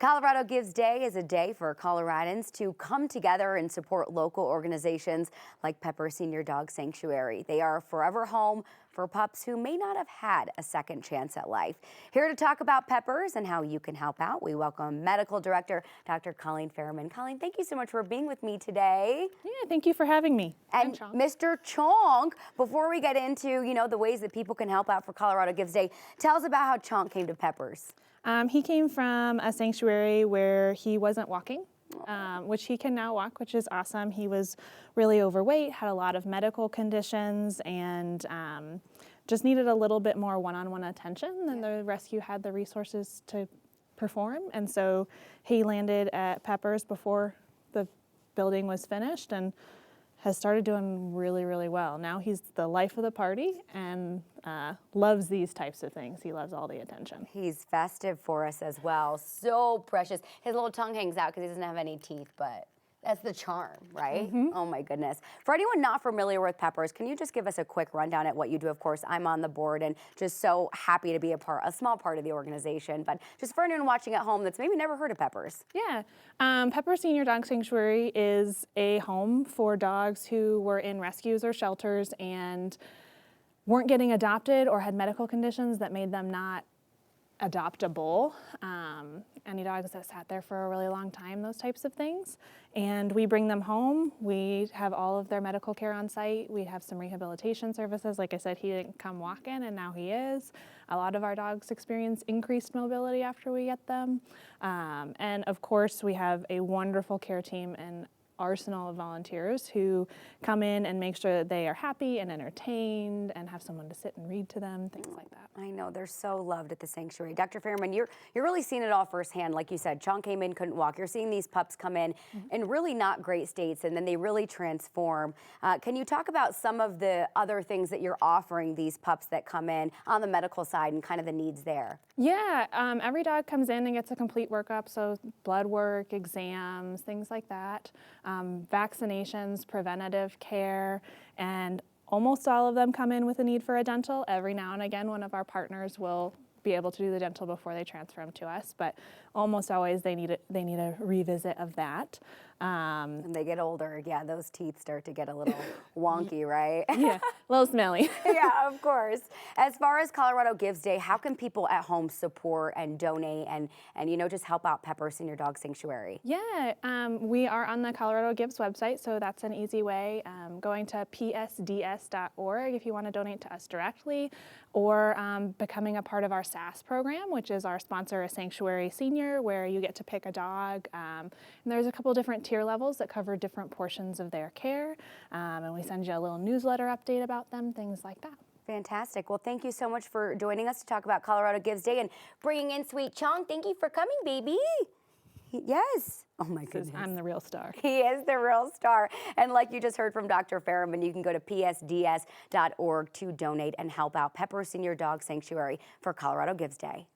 Colorado Gives Day is a day for Coloradans to come together and support local organizations like Pepper Senior Dog Sanctuary. They are a forever home for pups who may not have had a second chance at life. Here to talk about Peppers and how you can help out, we welcome Medical Director Dr. Colleen Fairman. Colleen, thank you so much for being with me today. Yeah, thank you for having me. And Mr. Chonk, before we get into, the ways that people can help out for Colorado Gives Day, tell us about how Chonk came to Peppers. He came from a sanctuary where he wasn't walking, which he can now walk, which is awesome. He was really overweight, had a lot of medical conditions, and just needed a little bit more one-on-one attention than the rescue had the resources to perform. And so he landed at Peppers before the building was finished and has started doing really, really well. Now he's the life of the party and loves these types of things. He loves all the attention. He's festive for us as well. So precious. His little tongue hangs out because he doesn't have any teeth, but that's the charm, right? Oh my goodness. For anyone not familiar with Peppers, can you just give us a quick rundown at what you do? Of course, I'm on the board and just so happy to be a small part of the organization. But just for anyone watching at home that's maybe never heard of Peppers. Yeah, Pepper Senior Dog Sanctuary is a home for dogs who were in rescues or shelters and weren't getting adopted or had medical conditions that made them not adoptable. Any dogs that sat there for a really long time, those types of things. And we bring them home. We have all of their medical care on site. We have some rehabilitation services. Like I said, he didn't come walking and now he is. A lot of our dogs experience increased mobility after we get them. And of course, we have a wonderful care team and arsenal of volunteers who come in and make sure that they are happy and entertained and have someone to sit and read to them, things like that. I know, they're so loved at the sanctuary. Dr. Fairman, you're really seeing it all firsthand. Like you said, Chonk came in, couldn't walk. You're seeing these pups come in really not great states, and then they really transform. Can you talk about some of the other things that you're offering these pups that come in on the medical side and kind of the needs there? Yeah, every dog comes in and gets a complete workup, so blood work, exams, things like that, vaccinations, preventative care, and almost all of them come in with a need for a dental. Every now and again, one of our partners will be able to do the dental before they transfer them to us, but almost always they need a revisit of that. And they get older, yeah, those teeth start to get a little wonky, right? Yeah, a little smelly. Yeah, of course. As far as Colorado Gives Day, how can people at home support and donate and just help out Pepper Senior Dog Sanctuary? Yeah, we are on the Colorado Gives website, so that's an easy way. Going to psds.org if you want to donate to us directly, or becoming a part of our SAS program, which is our sponsor, a Sanctuary Senior, where you get to pick a dog. And there's a couple different tier levels that cover different portions of their care, and we send you a little newsletter update about them, things like that. Fantastic. Well, thank you so much for joining us to talk about Colorado Gives Day and bringing in sweet Chonk. Thank you for coming, baby. Yes. Oh my goodness. I'm the real star. He is the real star. And like you just heard from Dr. Fairman, you can go to psds.org to donate and help out Pepper Senior Dog Sanctuary for Colorado Gives Day.